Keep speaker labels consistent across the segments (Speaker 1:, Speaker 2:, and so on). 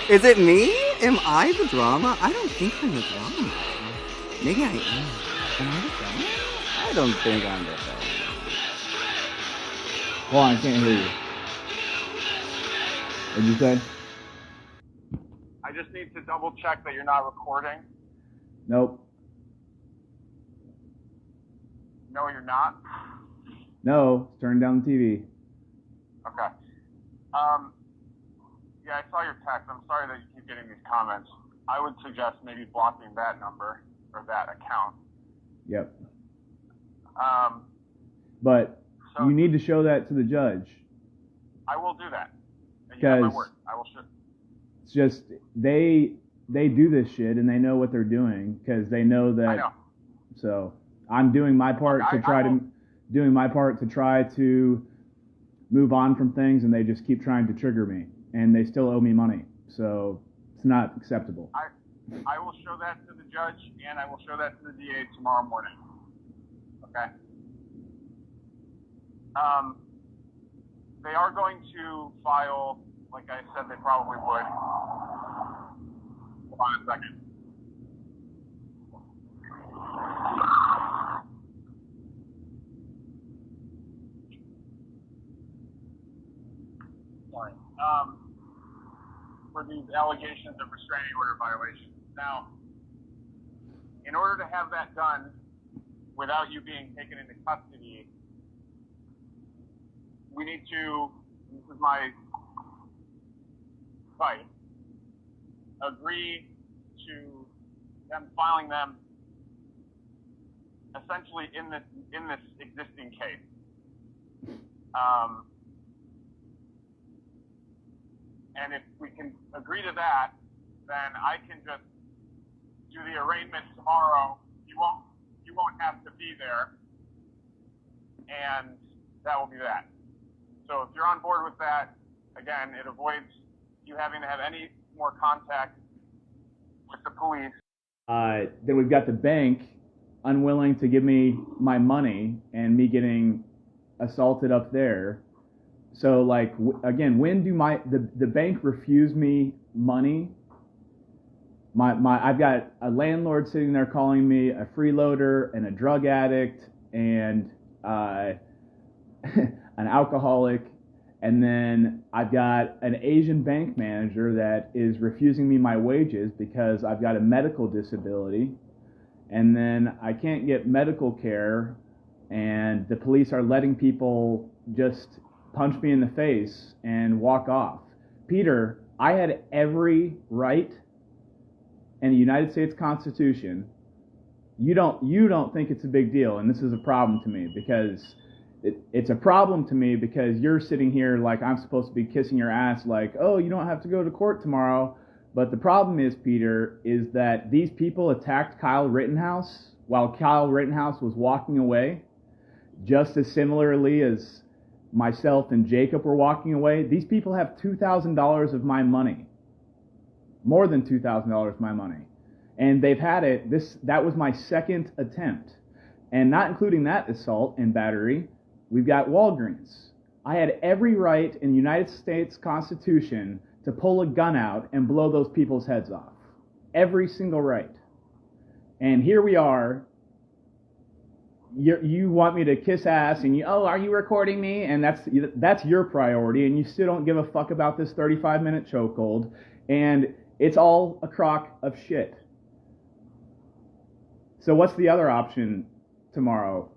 Speaker 1: Is it me? Am I the drama? I don't think I'm the drama. Maybe I am. Am I the drama? I don't think I'm the drama.
Speaker 2: Hold on, I can't hear you. What'd you say?
Speaker 3: I just need to double check that you're not recording.
Speaker 2: Nope.
Speaker 3: No, you're not?
Speaker 2: No, turn down the TV.
Speaker 3: Okay. Yeah, I saw your text. I'm sorry that you keep getting these comments. I would suggest maybe blocking that number or that account.
Speaker 2: Yep.
Speaker 3: So
Speaker 2: you need to show that to the judge.
Speaker 3: I will do that. You have my word. I will show.
Speaker 2: It's just they do this shit and they know what they're doing because they know that.
Speaker 3: I know.
Speaker 2: So I'm doing my part to try to move on from things, and they just keep trying to trigger me, and they still owe me money. So it's not acceptable.
Speaker 3: I will show that to the judge, and I will show that to the DA tomorrow morning. Okay. They are going to file, like I said, they probably would. Hold on a second. Sorry. For these allegations of restraining order violations. Now, in order to have that done without you being taken into custody, we need to, this is my advice, agree to them filing them essentially in this existing case. And if we can agree to that, then I can just do the arraignment tomorrow. You won't have to be there, and that will be that. So if you're on board with that, again, it avoids you having to have any more contact with the police.
Speaker 2: Then we've got the bank unwilling to give me my money and me getting assaulted up there. So like, again, when do the bank refuse me money? I've got a landlord sitting there calling me a freeloader and a drug addict and an alcoholic, and then I've got an Asian bank manager that is refusing me my wages because I've got a medical disability, and then I can't get medical care, and the police are letting people just punch me in the face and walk off. Peter, I had every right in the United States Constitution. You don't think it's a big deal, and this is a problem to me because it's a problem to me because you're sitting here like I'm supposed to be kissing your ass like, oh, you don't have to go to court tomorrow. But the problem is, Peter, is that these people attacked Kyle Rittenhouse while Kyle Rittenhouse was walking away, just as similarly as myself and Jacob were walking away. These people have $2,000 of my money. More than $2,000 of my money. And they've had it, that was my second attempt. And not including that assault and battery, we've got Walgreens. I had every right in the United States Constitution to pull a gun out and blow those people's heads off. Every single right. And here we are. You want me to kiss ass and are you recording me? And that's your priority, and you still don't give a fuck about this 35-minute chokehold, and it's all a crock of shit. So what's the other option tomorrow?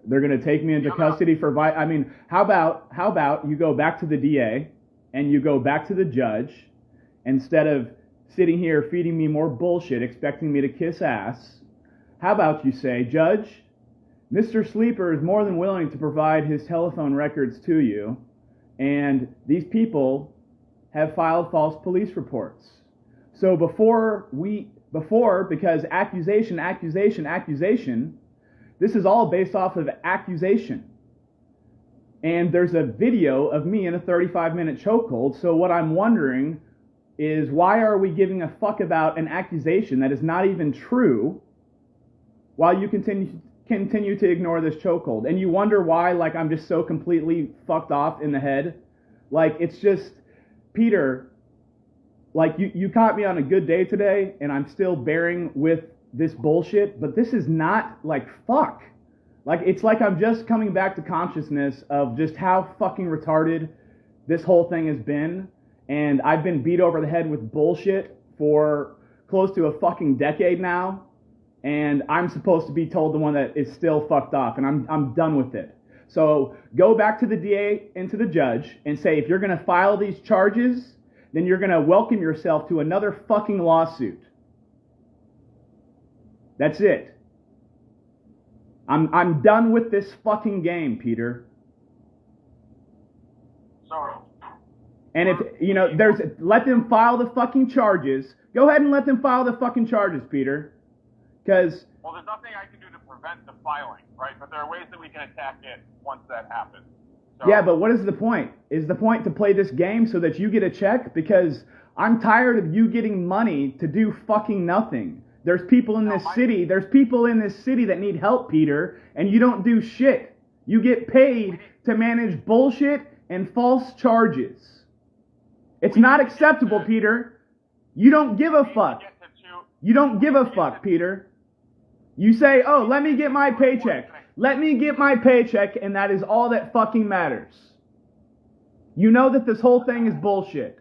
Speaker 2: They're going to take me into custody for how about you go back to the DA and you go back to the judge instead of sitting here feeding me more bullshit expecting me to kiss ass. How about you say, Judge, Mr. Sleeper is more than willing to provide his telephone records to you, and these people have filed false police reports. So because accusation, this is all based off of accusation. And there's a video of me in a 35-minute chokehold, so what I'm wondering is why are we giving a fuck about an accusation that is not even true while you continue to ignore this chokehold? And you wonder why, like, I'm just so completely fucked off in the head? Like, it's just, Peter, like you caught me on a good day today, and I'm still bearing with this bullshit, but this is not like fuck. Like, it's like I'm just coming back to consciousness of just how fucking retarded this whole thing has been, and I've been beat over the head with bullshit for close to a fucking decade now, and I'm supposed to be told the one that is still fucked off, and I'm done with it. So go back to the DA and to the judge and say, if you're going to file these charges, then you're going to welcome yourself to another fucking lawsuit. That's it. I'm done with this fucking game, Peter.
Speaker 3: So,
Speaker 2: And if, let them file the fucking charges. Go ahead and let them file the fucking charges, Peter. Because...
Speaker 3: well, there's nothing I can do to prevent the filing, right? But there are ways that we can attack it once that happens. So,
Speaker 2: yeah, but what is the point? Is the point to play this game so that you get a check? Because I'm tired of you getting money to do fucking nothing. There's people in this city that need help, Peter, and you don't do shit. You get paid to manage bullshit and false charges. It's not acceptable, Peter. You don't give a fuck. You don't give a fuck, Peter. You say, oh, let me get my paycheck. Let me get my paycheck, and that is all that fucking matters. You know that this whole thing is bullshit.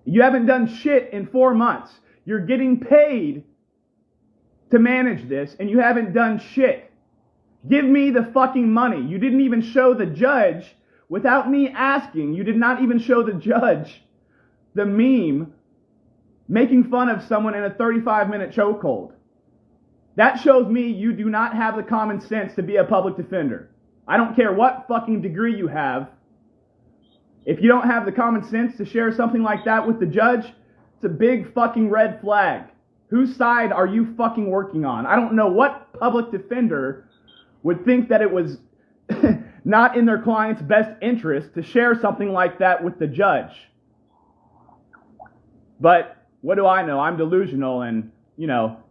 Speaker 2: You haven't done shit in 4 months. You're getting paid to manage this, and you haven't done shit. Give me the fucking money. You didn't even show the judge, without me asking, you did not even show the judge the meme making fun of someone in a 35-minute chokehold. That shows me you do not have the common sense to be a public defender. I don't care what fucking degree you have. If you don't have the common sense to share something like that with the judge, it's a big fucking red flag. Whose side are you fucking working on? I don't know what public defender would think that it was not in their client's best interest to share something like that with the judge. But what do I know? I'm delusional, and,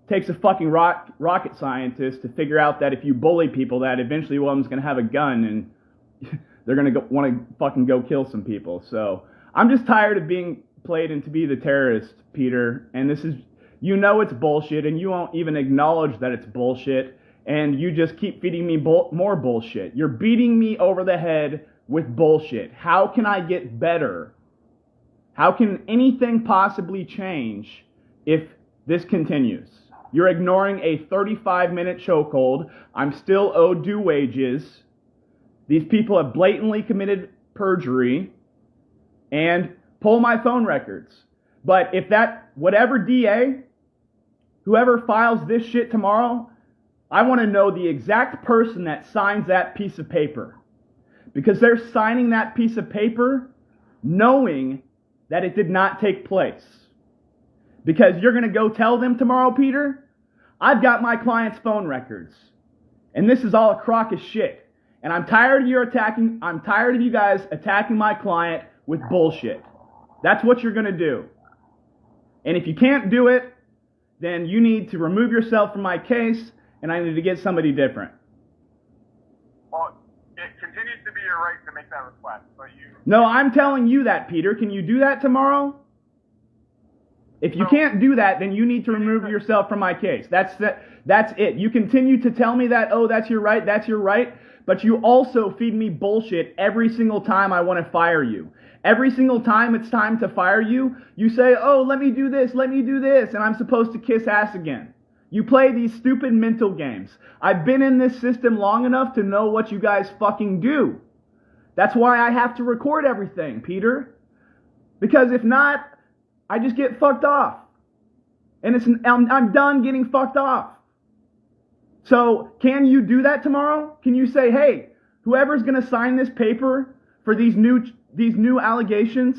Speaker 2: takes a fucking rocket scientist to figure out that if you bully people, that eventually one of them's going to have a gun and they're going to want to fucking go kill some people. So I'm just tired of being played into be the terrorist, Peter, and this is, it's bullshit, and you won't even acknowledge that it's bullshit, and you just keep feeding me more bullshit. You're beating me over the head with bullshit. How can I get better? How can anything possibly change if this continues? You're ignoring a 35-minute chokehold. I'm still owed due wages. These people have blatantly committed perjury, and pull my phone records. But if whatever DA, whoever files this shit tomorrow, I want to know the exact person that signs that piece of paper. Because they're signing that piece of paper knowing that it did not take place. Because you're going to go tell them tomorrow, Peter, I've got my client's phone records. And this is all a crock of shit. And I'm tired of you guys attacking my client with bullshit. That's what you're going to do. And if you can't do it, then you need to remove yourself from my case, and I need to get somebody different.
Speaker 3: Well, it continues to be your right to make that request, but you...
Speaker 2: No, I'm telling you that, Peter. Can you do that tomorrow? If you can't do that, then you need to remove yourself from my case. That's it. You continue to tell me that, oh, that's your right, but you also feed me bullshit every single time I want to fire you. Every single time it's time to fire you, you say, oh, let me do this, and I'm supposed to kiss ass again. You play these stupid mental games. I've been in this system long enough to know what you guys fucking do. That's why I have to record everything, Peter. Because if not, I just get fucked off. And I'm done getting fucked off. So, can you do that tomorrow? Can you say, hey, whoever's going to sign this paper for these new allegations,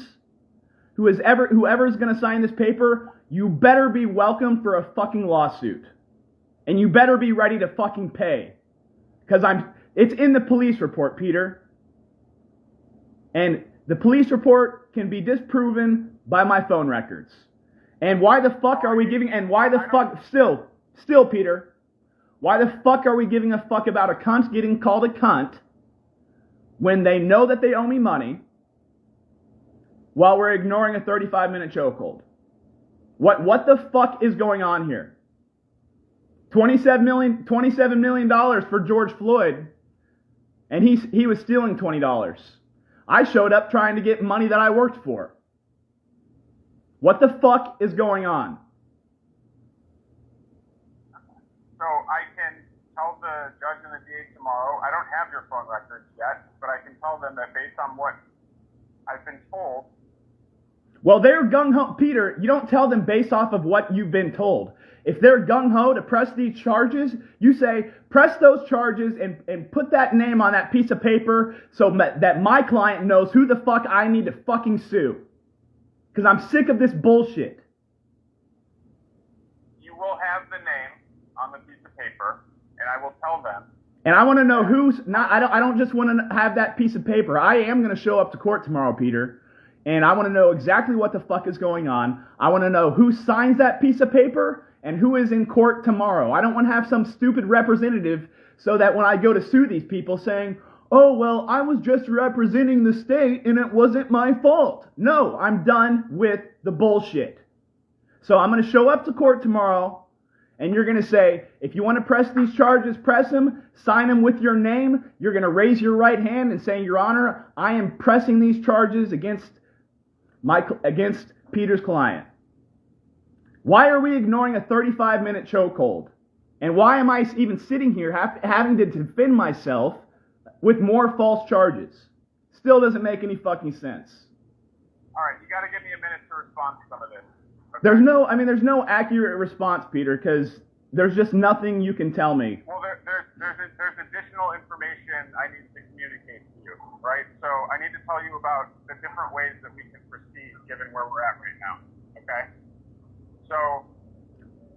Speaker 2: whoever's going to sign this paper, you better be welcome for a fucking lawsuit. And you better be ready to fucking pay. Because it's in the police report, Peter. And the police report can be disproven by my phone records. And why the fuck are we giving, still, Peter, why the fuck are we giving a fuck about a cunt getting called a cunt when they know that they owe me money? while we're ignoring a 35-minute chokehold. What the fuck is going on here? $27 million for George Floyd, and he was stealing $20. I showed up trying to get money that I worked for. What the fuck is going on?
Speaker 3: So I can tell the judge and the DA tomorrow, I don't have your phone records yet, but I can tell them that based on what I've been told.
Speaker 2: Well, they're gung-ho. Peter, you don't tell them based off of what you've been told. If they're gung-ho to press these charges, you say, press those charges and put that name on that piece of paper so that my client knows who the fuck I need to fucking sue. Because I'm sick of this bullshit.
Speaker 3: You will have the name on the piece of paper, and I will tell them.
Speaker 2: And I want to know who's not. I don't just want to have that piece of paper. I am going to show up to court tomorrow, Peter, and I want to know exactly what the fuck is going on. I want to know who signs that piece of paper and who is in court tomorrow. I don't want to have some stupid representative so that when I go to sue these people saying, oh, well, I was just representing the state and it wasn't my fault. No, I'm done with the bullshit. So I'm going to show up to court tomorrow. And you're going to say, if you want to press these charges, press them, sign them with your name. You're going to raise your right hand and say, Your Honor, I am pressing these charges against Peter's client. Why are we ignoring a 35-minute chokehold? And why am I even sitting here having to defend myself with more false charges? Still doesn't make any fucking sense.
Speaker 3: All right, you got to give me a minute to respond to some of this. Okay.
Speaker 2: There's no accurate response, Peter, because there's just nothing you can tell me.
Speaker 3: Well, there's additional information I need to communicate to you, right? So I need to tell you about the different ways that we can proceed given where we're at right now, okay? So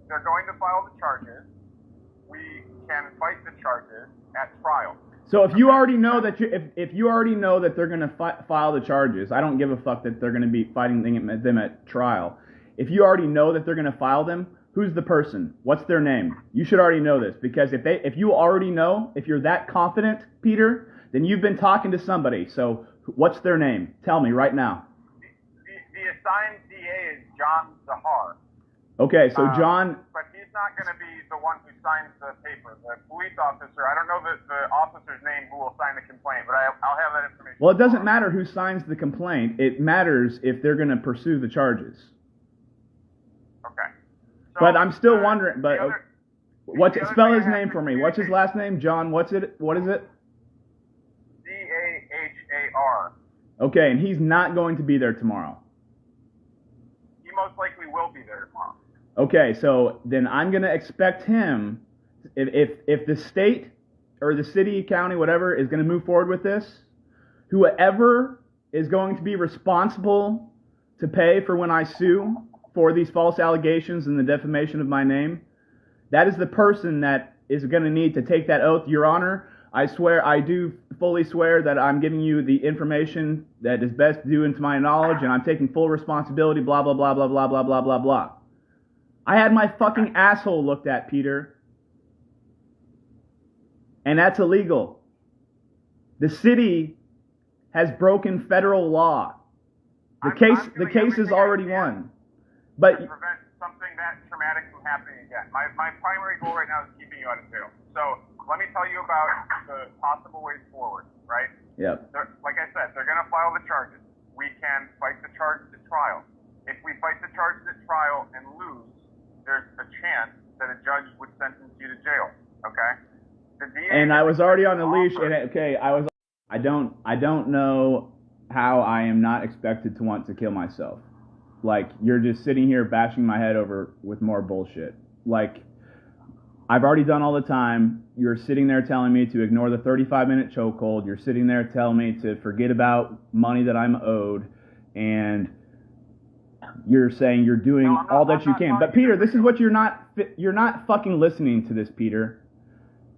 Speaker 3: they're going to file the charges. We can fight the charges at trial.
Speaker 2: So if you already know that if you already know that they're going to file the charges, I don't give a fuck that they're going to be fighting them at trial. If you already know that they're going to file them, who's the person? What's their name? You should already know this, because if you already know, if you're that confident, Peter, then you've been talking to somebody. So what's their name? Tell me right now.
Speaker 3: The assigned DA is John Zahar.
Speaker 2: Okay, so John.
Speaker 3: But he's not going to be the one who signs the paper. The police officer, I don't know the officer's name who will sign the complaint, but I'll have that information.
Speaker 2: Well, it doesn't matter who signs the complaint. It matters if they're going to pursue the charges.
Speaker 3: Okay. So,
Speaker 2: but I'm still wondering. But spell his name for me. What's his last name? John. What is it?
Speaker 3: Zahar.
Speaker 2: Okay, and he's not going to be there tomorrow.
Speaker 3: He most likely will be there tomorrow.
Speaker 2: Okay, so then I'm going to expect him, if the state or the city, county, whatever, is going to move forward with this, whoever is going to be responsible to pay for when I sue for these false allegations and the defamation of my name, that is the person that is going to need to take that oath. Your Honor, I do fully swear that I'm giving you the information that is best due into my knowledge, and I'm taking full responsibility, blah, blah, blah, blah, blah, blah, blah, blah, blah. I had my fucking asshole looked at, Peter. And that's illegal. The city has broken federal law. The case is already won. But
Speaker 3: to prevent something that traumatic from happening again. My primary goal right now is keeping you out of jail. So let me tell you about the possible ways forward, right?
Speaker 2: Yep.
Speaker 3: Like I said, they're going to file the charges. We can fight the charges at trial. If we fight the charges at trial and lose, there's a chance that a judge would sentence you to jail. Okay?
Speaker 2: And I was already on the leash. And I don't know how I am not expected to want to kill myself. Like, you're just sitting here bashing my head over with more bullshit. Like, I've already done all the time. You're sitting there telling me to ignore the 35-minute chokehold. You're sitting there telling me to forget about money that I'm owed. And you're saying you're doing all that you can. But Peter, this is what you're not fucking listening to this, Peter.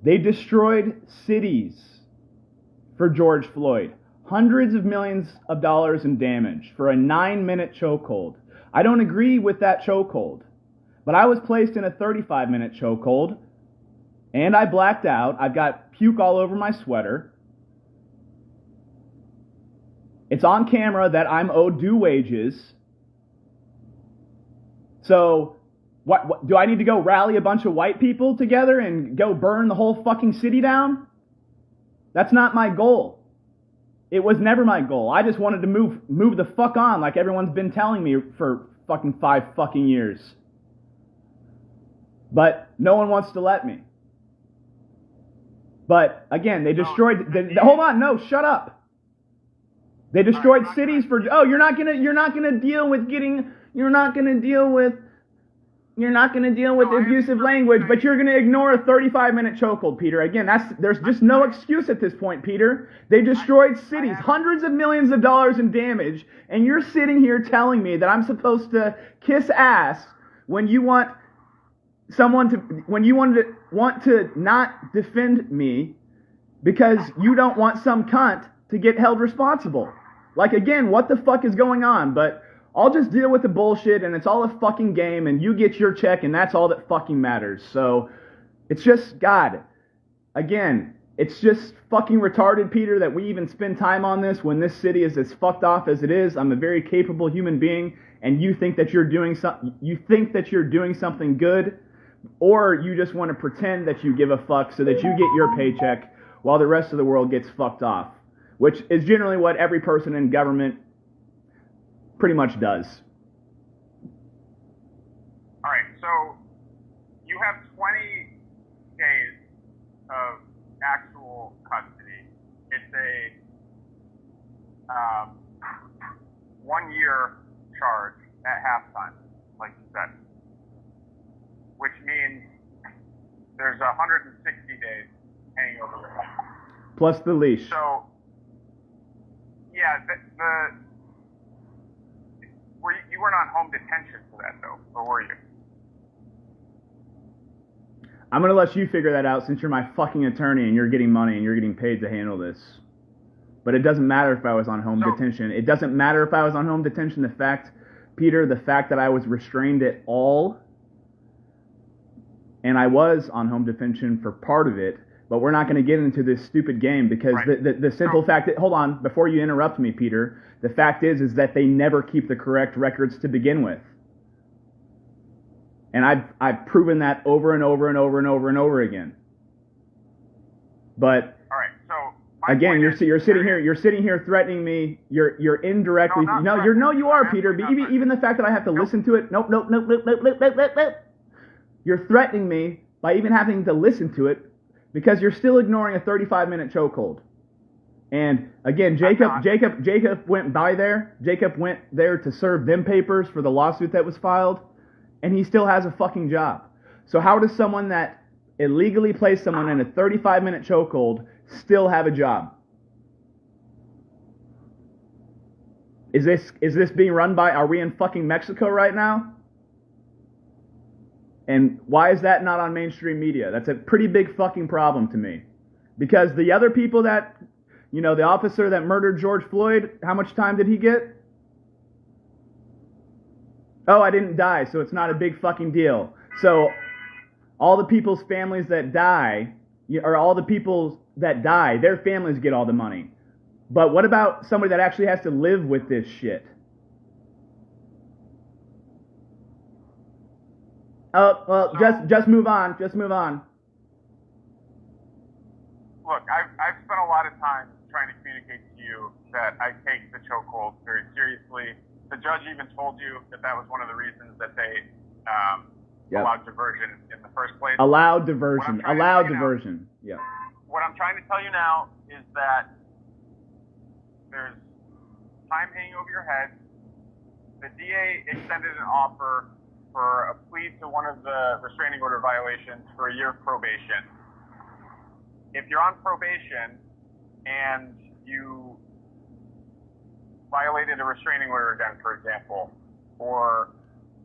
Speaker 2: They destroyed cities for George Floyd. Hundreds of millions of dollars in damage for a 9-minute chokehold. I don't agree with that chokehold. But I was placed in a 35-minute chokehold, and I blacked out. I've got puke all over my sweater. It's on camera that I'm owed due wages. So, what do I need to go rally a bunch of white people together and go burn the whole fucking city down? That's not my goal. It was never my goal. I just wanted to move the fuck on like everyone's been telling me for fucking 5 fucking years. But no one wants to let me. But again, they destroyed. Hold on, no, shut up. They destroyed cities for. Oh, you're not gonna deal with abusive language, but you're gonna ignore a 35-minute chokehold, Peter. Again, there's just no excuse at this point, Peter. They destroyed cities, hundreds of millions of dollars in damage, and you're sitting here telling me that I'm supposed to kiss ass when you want to not defend me because you don't want some cunt to get held responsible. Like, again, what the fuck is going on? But I'll just deal with the bullshit, and it's all a fucking game, and you get your check, and that's all that fucking matters. So, it's just, God, again, it's just fucking retarded, Peter, that we even spend time on this when this city is as fucked off as it is. I'm a very capable human being, and you think that you're doing something good, or you just want to pretend that you give a fuck so that you get your paycheck while the rest of the world gets fucked off, which is generally what every person in government pretty much does.
Speaker 3: All right, so you have 20 days of actual custody. It's a 1-year charge at halftime, like you said, which means there's 160 days hanging over your head.
Speaker 2: Plus the leash.
Speaker 3: So, yeah, you weren't on home detention for that, though, or were you?
Speaker 2: I'm going to let you figure that out since you're my fucking attorney and you're getting money and you're getting paid to handle this. But it doesn't matter if I was on home detention. It doesn't matter if I was on home detention. The fact that I was restrained at all, and I was on home detention for part of it, but we're not going to get into this stupid game because the simple fact that, hold on, before you interrupt me, Peter, the fact is that they never keep the correct records to begin with. And I've proven that over and over and over and over and over again. But
Speaker 3: all right, so
Speaker 2: again, you're sitting here threatening me. You're indirectly. You are, Peter. But even the fact that I have to listen to it. Nope. You're threatening me by even having to listen to it because you're still ignoring a 35-minute chokehold. And again, Jacob went there. Jacob went there to serve them papers for the lawsuit that was filed, and he still has a fucking job. So how does someone that illegally placed someone in a 35-minute chokehold still have a job? Is this being run by? Are we in fucking Mexico right now? And why is that not on mainstream media? That's a pretty big fucking problem to me. Because the other people that, the officer that murdered George Floyd, how much time did he get? Oh, I didn't die, so it's not a big fucking deal. So all the people's families that die, their families get all the money. But what about somebody that actually has to live with this shit? Oh, well, just move on. Just move on.
Speaker 3: Look, I've spent a lot of time trying to communicate to you that I take the chokehold very seriously. The judge even told you that was one of the reasons that they allowed diversion in the first place.
Speaker 2: Allowed diversion. Yeah.
Speaker 3: What I'm trying to tell you now is that there's time hanging over your head. The DA extended an offer for a plea to one of the restraining order violations for a year of probation. If you're on probation and you violated a restraining order again, for example, or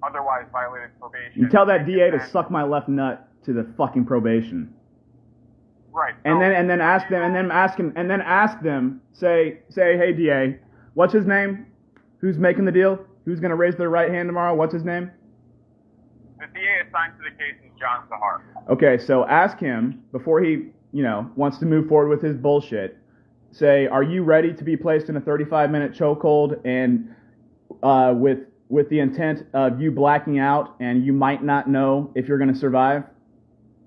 Speaker 3: otherwise violated probation,
Speaker 2: you tell that DA to suck my left nut to the fucking probation.
Speaker 3: Right.
Speaker 2: And then ask them, say, hey DA, what's his name? Who's making the deal? Who's gonna raise their right hand tomorrow? What's his name?
Speaker 3: The DA assigned to the case is John Sahar.
Speaker 2: Okay, so ask him before he, wants to move forward with his bullshit. say, are you ready to be placed in a 35-minute chokehold and with the intent of you blacking out and you might not know if you're going to survive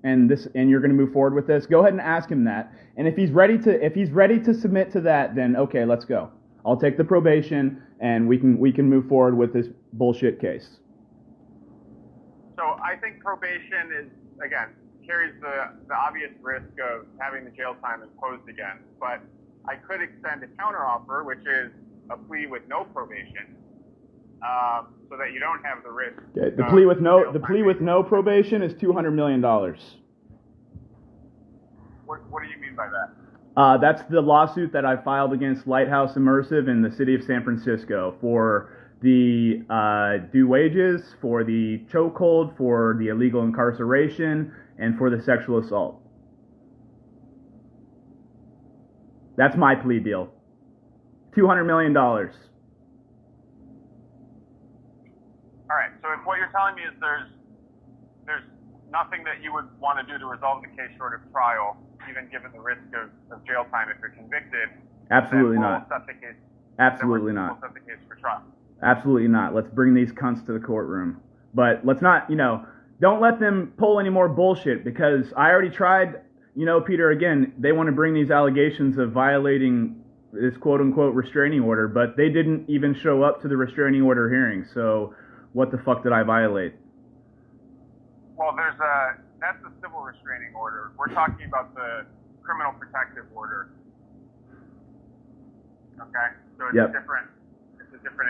Speaker 2: and you're going to move forward with this? Go ahead and ask him that. And if he's ready to submit to that, then okay, let's go. I'll take the probation and we can move forward with this bullshit case.
Speaker 3: So I think probation is, again, carries the obvious risk of having the jail time imposed again. But I could extend a counteroffer, which is a plea with no probation, so that you don't have the risk.
Speaker 2: Okay. The plea with no probation is $200 million.
Speaker 3: What do you mean by that?
Speaker 2: That's the lawsuit that I filed against Lighthouse Immersive in the city of San Francisco for the due wages, for the chokehold, for the illegal incarceration, and for the sexual assault. That's my plea deal. $200 million.
Speaker 3: All right. So if what you're telling me is there's nothing that you would want to do to resolve the case short of trial, even given the risk of jail time if you're convicted.
Speaker 2: Absolutely
Speaker 3: then
Speaker 2: not.
Speaker 3: We'll set the case,
Speaker 2: Absolutely not.
Speaker 3: We'll set the case for trial.
Speaker 2: Absolutely not. Let's bring these cunts to the courtroom. But let's not, don't let them pull any more bullshit, because I already tried, Peter, again, they want to bring these allegations of violating this quote-unquote restraining order, but they didn't even show up to the restraining order hearing, so what the fuck did I violate?
Speaker 3: Well, that's the civil restraining order. We're talking about the criminal protective order. Okay? So it's a different issue.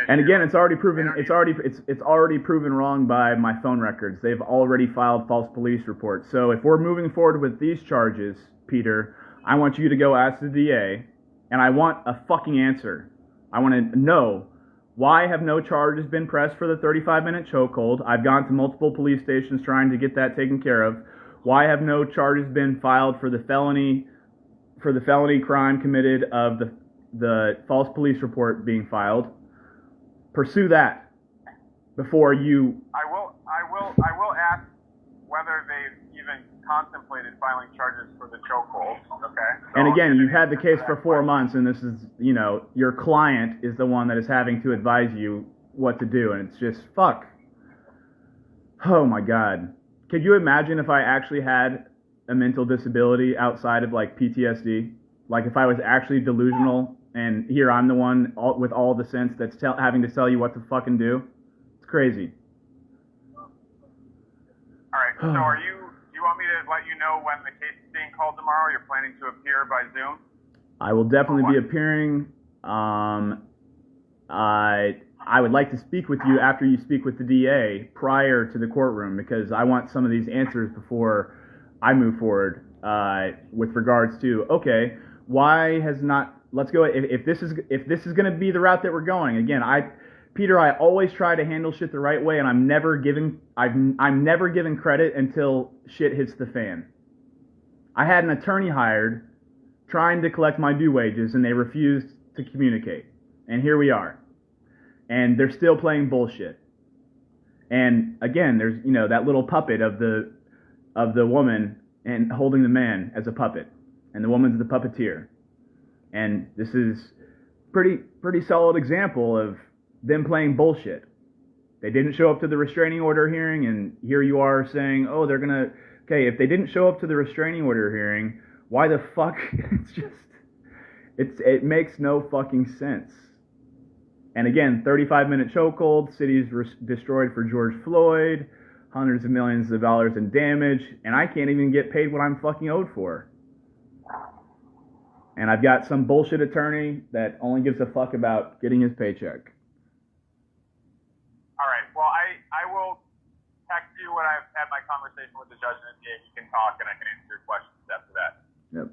Speaker 2: And again, it's already proven wrong by my phone records. They've already filed false police reports. So if we're moving forward with these charges, Peter, I want you to go ask the DA, and I want a fucking answer. I want to know, why have no charges been pressed for the 35-minute chokehold? I've gone to multiple police stations trying to get that taken care of. Why have no charges been filed for the felony crime committed of the false police report being filed? Pursue that before you.
Speaker 3: I will ask whether they've even contemplated filing charges for the chokehold. Okay. So
Speaker 2: and again, you've had the case for 4 months, and this is, your client is the one that is having to advise you what to do, and it's just fuck. Oh my God. Could you imagine if I actually had a mental disability outside of like PTSD? Like if I was actually delusional, and here I'm the one with all the sense that's having to tell you what to fucking do? It's crazy.
Speaker 3: All right. So do you want me to let you know when the case is being called tomorrow? You're planning to appear by Zoom?
Speaker 2: I will definitely be appearing. I would like to speak with you after you speak with the DA prior to the courtroom, because I want some of these answers before I move forward with regards to, okay, why has not, let's go, if this is going to be the route that we're going, again, Peter, I always try to handle shit the right way, and I'm never given credit until shit hits the fan. I had an attorney hired trying to collect my due wages, and they refused to communicate. And here we are. And they're still playing bullshit. And again, there's, that little puppet of the woman and holding the man as a puppet. And the woman's the puppeteer. And this is pretty solid example of them playing bullshit. They didn't show up to the restraining order hearing, and here you are saying, oh, they're going to, okay, if they didn't show up to the restraining order hearing, why the fuck? It makes no fucking sense. And again, 35-minute chokehold, cities destroyed for George Floyd, hundreds of millions of dollars in damage, and I can't even get paid what I'm fucking owed for. And I've got some bullshit attorney that only gives a fuck about getting his paycheck.
Speaker 3: All right. Well, I will text you when I've had my conversation with the judge and the DA. You can talk, and I can answer your questions after that.
Speaker 2: Yep.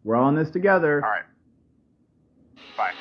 Speaker 2: We're all in this together.
Speaker 3: All right. Bye.